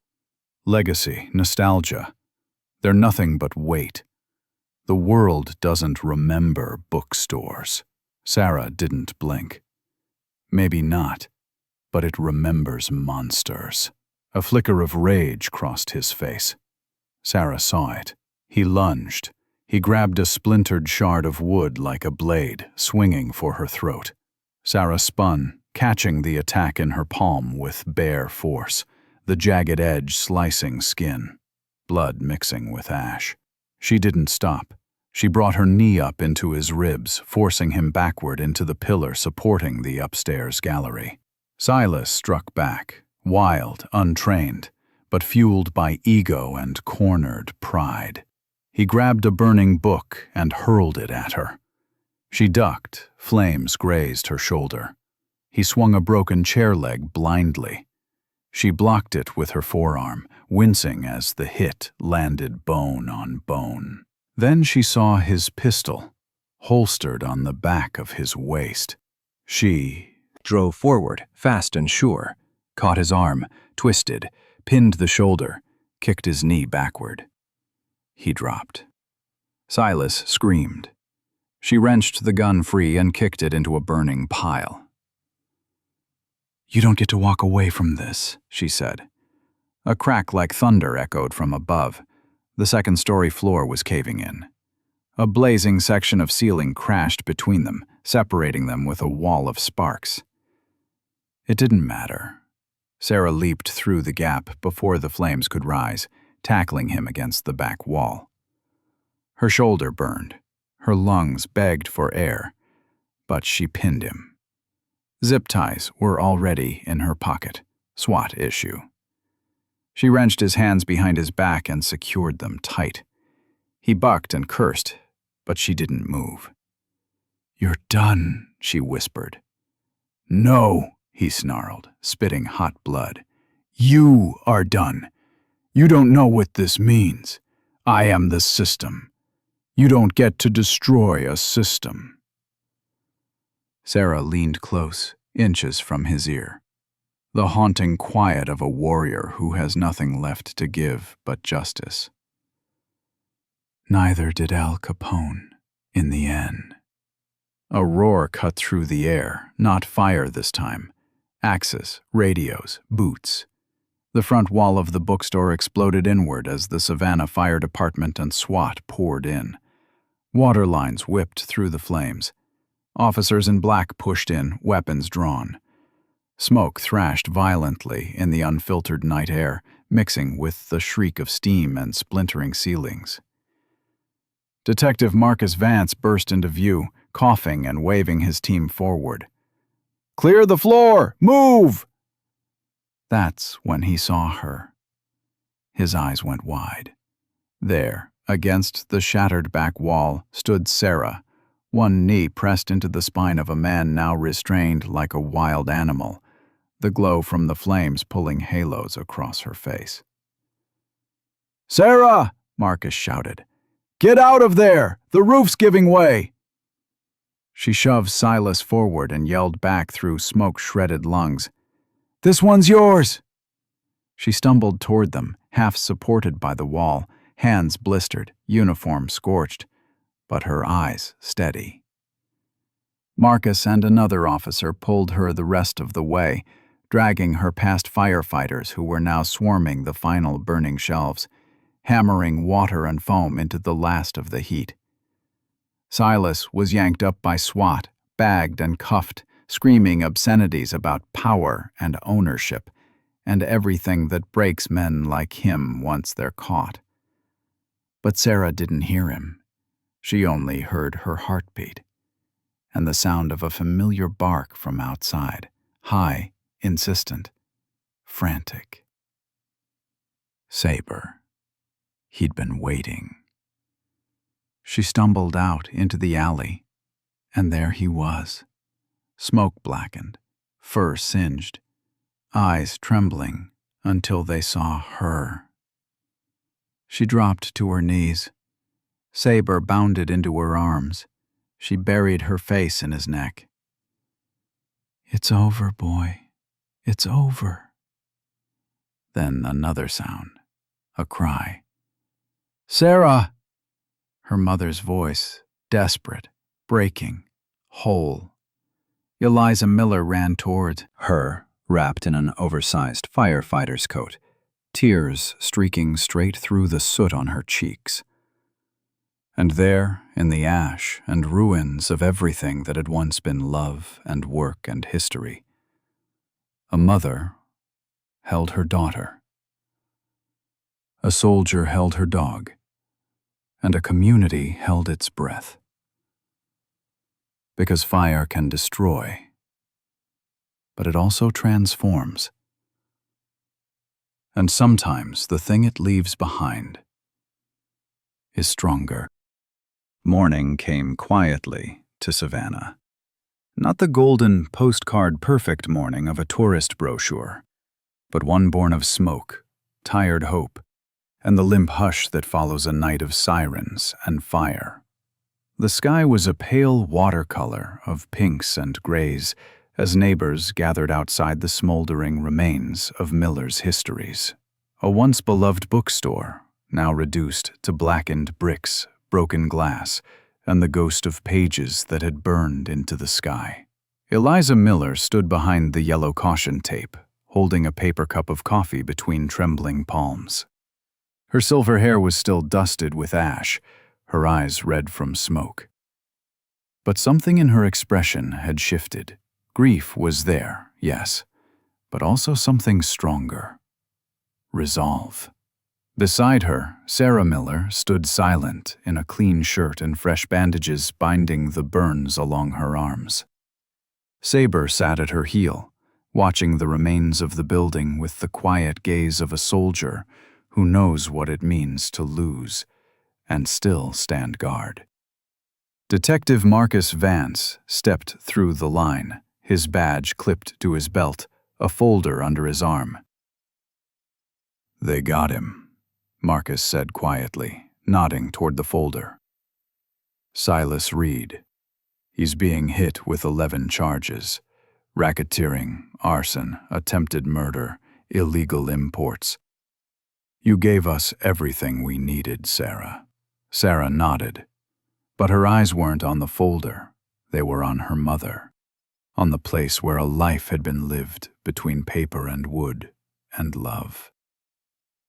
legacy, nostalgia. They're nothing but weight. The world doesn't remember bookstores. Sarah didn't blink. Maybe not, but it remembers monsters. A flicker of rage crossed his face. Sarah saw it. He lunged. He grabbed a splintered shard of wood like a blade, swinging for her throat. Sarah spun, catching the attack in her palm with bare force, the jagged edge slicing skin, blood mixing with ash. She didn't stop. She brought her knee up into his ribs, forcing him backward into the pillar supporting the upstairs gallery. Silas struck back, wild, untrained, but fueled by ego and cornered pride. He grabbed a burning book and hurled it at her. She ducked, flames grazed her shoulder. He swung a broken chair leg blindly. She blocked it with her forearm, wincing as the hit landed bone on bone. Then she saw his pistol, holstered on the back of his waist. She drove forward, fast and sure, caught his arm, twisted, pinned the shoulder, kicked his knee backward. He dropped. Silas screamed. She wrenched the gun free and kicked it into a burning pile. "You don't get to walk away from this," she said. A crack like thunder echoed from above. The second-story floor was caving in. A blazing section of ceiling crashed between them, separating them with a wall of sparks. It didn't matter. Sarah leaped through the gap before the flames could rise, tackling him against the back wall. Her shoulder burned. Her lungs begged for air, but she pinned him. Zip ties were already in her pocket, SWAT issue. She wrenched his hands behind his back and secured them tight. He bucked and cursed, but she didn't move. "You're done," she whispered. "No," he snarled, spitting hot blood. "You are done. You don't know what this means. I am the system. You don't get to destroy a system." Sarah leaned close, inches from his ear. The haunting quiet of a warrior who has nothing left to give but justice. Neither did Al Capone, in the end. A roar cut through the air, not fire this time. Axes, radios, boots. The front wall of the bookstore exploded inward as the Savannah Fire Department and SWAT poured in. Water lines whipped through the flames. Officers in black pushed in, weapons drawn. Smoke thrashed violently in the unfiltered night air, mixing with the shriek of steam and splintering ceilings. Detective Marcus Vance burst into view, coughing and waving his team forward. "Clear the floor! Move!" That's when he saw her. His eyes went wide. There, against the shattered back wall, stood Sarah, one knee pressed into the spine of a man now restrained like a wild animal, the glow from the flames pulling halos across her face. "Sarah!" Marcus shouted. "Get out of there! The roof's giving way!" She shoved Silas forward and yelled back through smoke-shredded lungs. "This one's yours!" She stumbled toward them, half supported by the wall, hands blistered, uniform scorched, but her eyes steady. Marcus and another officer pulled her the rest of the way, dragging her past firefighters who were now swarming the final burning shelves, hammering water and foam into the last of the heat. Silas was yanked up by SWAT, bagged and cuffed, screaming obscenities about power and ownership, and everything that breaks men like him once they're caught. But Sarah didn't hear him. She only heard her heartbeat, and the sound of a familiar bark from outside, high, insistent, frantic. Saber. He'd been waiting. She stumbled out into the alley, and there he was, smoke-blackened, fur singed, eyes trembling until they saw her. She dropped to her knees. Saber bounded into her arms. She buried her face in his neck. "It's over, boy. It's over." Then another sound, a cry. "Sarah!" Her mother's voice, desperate, breaking, whole. Eliza Miller ran toward her, wrapped in an oversized firefighter's coat, tears streaking straight through the soot on her cheeks. And there, in the ash and ruins of everything that had once been love and work and history, a mother held her daughter. A soldier held her dog, and a community held its breath. Because fire can destroy, but it also transforms. And sometimes the thing it leaves behind is stronger. Morning came quietly to Savannah. Not the golden postcard-perfect morning of a tourist brochure, but one born of smoke, tired hope, and the limp hush that follows a night of sirens and fire. The sky was a pale watercolor of pinks and grays as neighbors gathered outside the smoldering remains of Miller's histories. A once beloved bookstore, now reduced to blackened bricks, broken glass, and the ghost of pages that had burned into the sky. Eliza Miller stood behind the yellow caution tape, holding a paper cup of coffee between trembling palms. Her silver hair was still dusted with ash, her eyes red from smoke. But something in her expression had shifted. Grief was there, yes, but also something stronger. Resolve. Beside her, Sarah Miller stood silent in a clean shirt and fresh bandages binding the burns along her arms. Saber sat at her heel, watching the remains of the building with the quiet gaze of a soldier who knows what it means to lose and still stand guard. Detective Marcus Vance stepped through the line, his badge clipped to his belt, a folder under his arm. "They got him," Marcus said quietly, nodding toward the folder. "Silas Reed. He's being hit with 11 charges: racketeering, arson, attempted murder, illegal imports. You gave us everything we needed, Sarah." Sarah nodded, but her eyes weren't on the folder. They were on her mother, on the place where a life had been lived between paper and wood and love.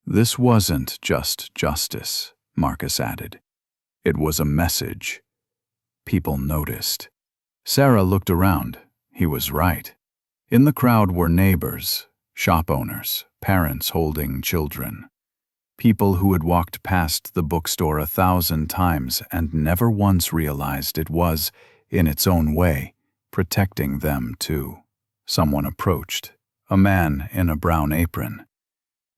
"This wasn't just justice," Marcus added. "It was a message." People noticed. Sarah looked around. He was right. In the crowd were neighbors, shop owners, parents holding children. People who had walked past the bookstore 1,000 times and never once realized it was, in its own way, protecting them too. Someone approached, a man in a brown apron.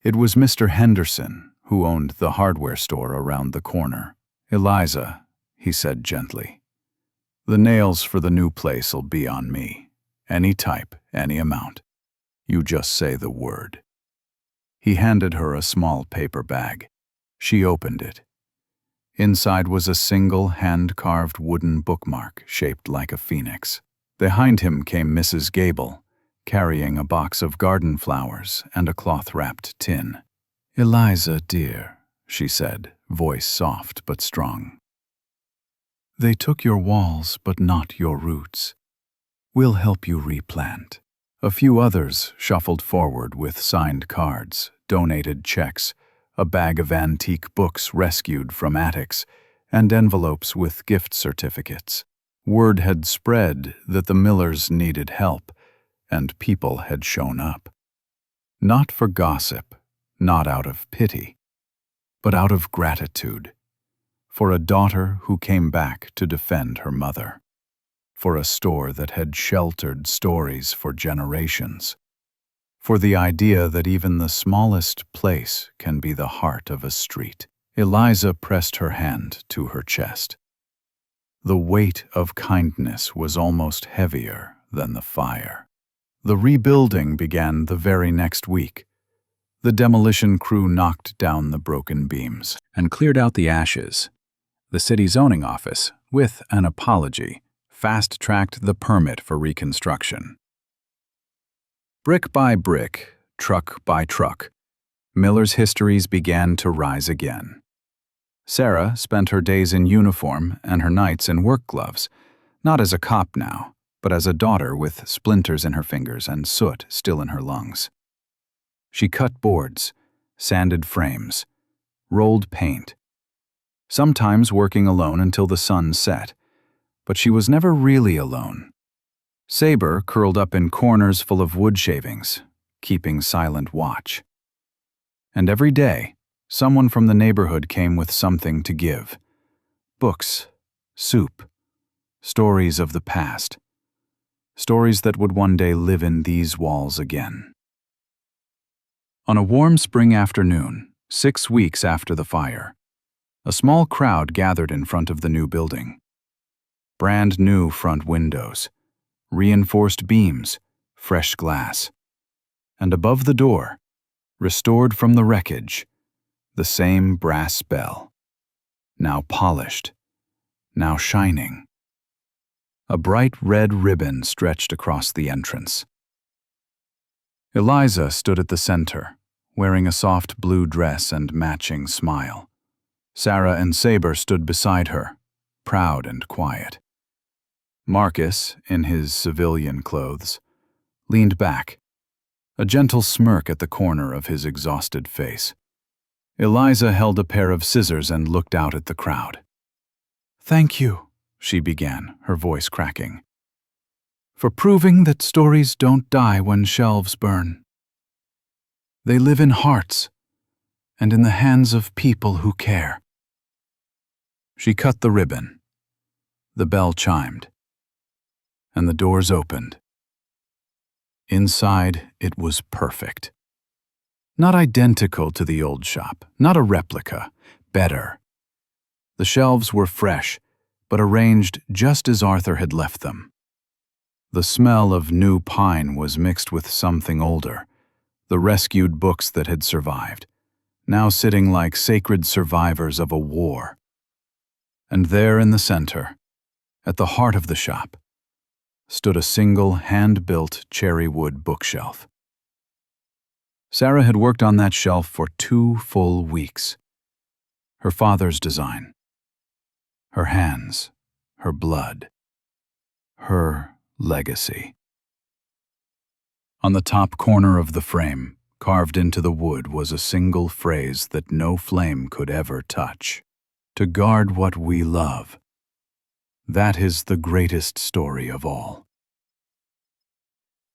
It was Mr. Henderson, who owned the hardware store around the corner. "Eliza," he said gently, "the nails for the new place'll be on me. Any type, any amount. You just say the word." He handed her a small paper bag. She opened it. Inside was a single hand-carved wooden bookmark shaped like a phoenix. Behind him came Mrs. Gable, carrying a box of garden flowers and a cloth-wrapped tin. "Eliza, dear," she said, voice soft but strong. "They took your walls but not your roots. We'll help you replant." A few others shuffled forward with signed cards, donated checks, a bag of antique books rescued from attics, and envelopes with gift certificates. Word had spread that the Millers needed help, and people had shown up. Not for gossip, not out of pity, but out of gratitude. For a daughter who came back to defend her mother. For a store that had sheltered stories for generations. For the idea that even the smallest place can be the heart of a street. Eliza pressed her hand to her chest. The weight of kindness was almost heavier than the fire. The rebuilding began the very next week. The demolition crew knocked down the broken beams and cleared out the ashes. The city zoning office, with an apology, fast-tracked the permit for reconstruction. Brick by brick, truck by truck, Miller's histories began to rise again. Sarah spent her days in uniform and her nights in work gloves, not as a cop now, but as a daughter with splinters in her fingers and soot still in her lungs. She cut boards, sanded frames, rolled paint, sometimes working alone until the sun set, but she was never really alone. Saber curled up in corners full of wood shavings, keeping silent watch. And every day, someone from the neighborhood came with something to give. Books, soup, stories of the past. Stories that would one day live in these walls again. On a warm spring afternoon, 6 weeks after the fire, a small crowd gathered in front of the new building. Brand new front windows, reinforced beams, fresh glass. And above the door, restored from the wreckage, the same brass bell, now polished, now shining. A bright red ribbon stretched across the entrance. Eliza stood at the center, wearing a soft blue dress and matching smile. Sarah and Saber stood beside her, proud and quiet. Marcus, in his civilian clothes, leaned back, a gentle smirk at the corner of his exhausted face. Eliza held a pair of scissors and looked out at the crowd. "Thank you," she began, her voice cracking, "for proving that stories don't die when shelves burn. They live in hearts and in the hands of people who care." She cut the ribbon. The bell chimed, and the doors opened. Inside, it was perfect. Not identical to the old shop, not a replica, better. The shelves were fresh, but arranged just as Arthur had left them. The smell of new pine was mixed with something older, the rescued books that had survived, now sitting like sacred survivors of a war. And there in the center, at the heart of the shop, stood a single hand-built cherry wood bookshelf. Sarah had worked on that shelf for 2 full weeks. Her father's design, her hands, her blood, her legacy. On the top corner of the frame, carved into the wood, was a single phrase that no flame could ever touch. To guard what we love. That is the greatest story of all.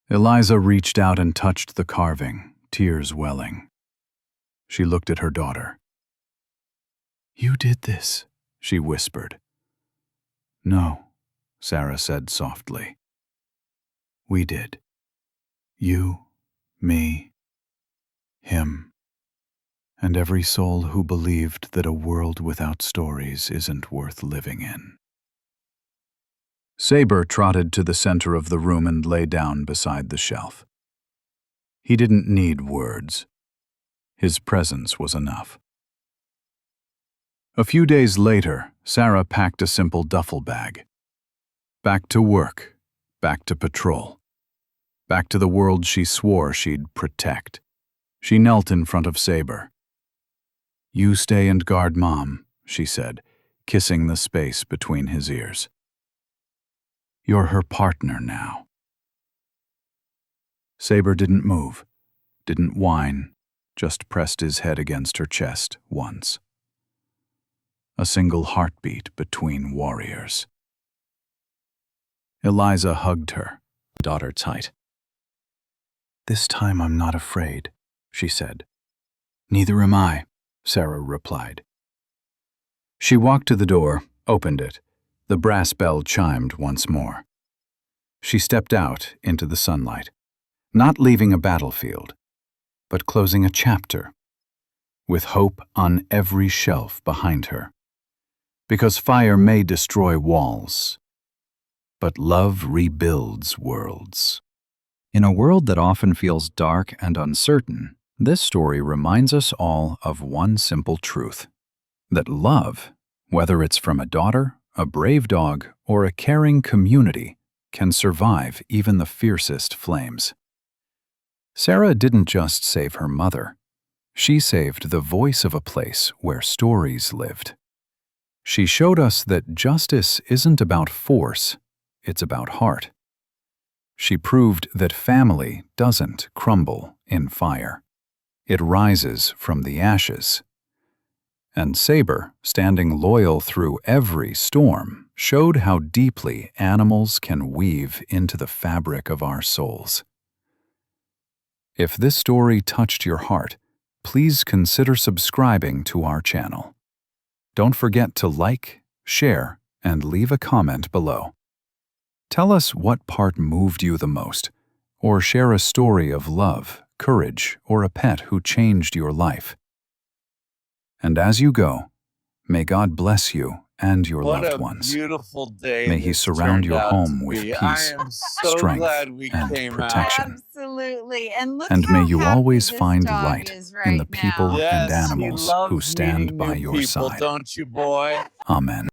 Eliza reached out and touched the carving, tears welling. She looked at her daughter. "You did this," she whispered. "No," Sarah said softly. "We did. You, me, him, and every soul who believed that a world without stories isn't worth living in." Saber trotted to the center of the room and lay down beside the shelf. He didn't need words. His presence was enough. A few days later, Sarah packed a simple duffel bag. Back to work, back to patrol, back to the world she swore she'd protect. She knelt in front of Saber. "You stay and guard Mom," she said, kissing the space between his ears. "You're her partner now." Saber didn't move, didn't whine, just pressed his head against her chest once. A single heartbeat between warriors. Eliza hugged her, daughter tight. "This time I'm not afraid," she said. "Neither am I," Sarah replied. She walked to the door, opened it. The brass bell chimed once more. She stepped out into the sunlight, not leaving a battlefield, but closing a chapter, with hope on every shelf behind her. Because fire may destroy walls, but love rebuilds worlds. In a world that often feels dark and uncertain, This story reminds us all of one simple truth: that love, whether it's from a daughter, a brave dog, or a caring community, can survive even the fiercest flames. Sarah didn't just save her mother. She saved the voice of a place where stories lived. She showed us that justice isn't about force, it's about heart. She proved that family doesn't crumble in fire. It rises from the ashes. And Saber, standing loyal through every storm, showed how deeply animals can weave into the fabric of our souls. If this story touched your heart, please consider subscribing to our channel. Don't forget to like, share, and leave a comment below. Tell us what part moved you the most, or share a story of love, courage, or a pet who changed your life. And as you go, may God bless you and your loved ones. What a beautiful day. May He this surround turned your out home to with be. peace, I am so strength, glad we and came protection. Absolutely. And look And how may you happy always this find dog light is in the right people now. out. and Yes, he animals loves who stand meeting by new your people, side. don't you, boy? Amen.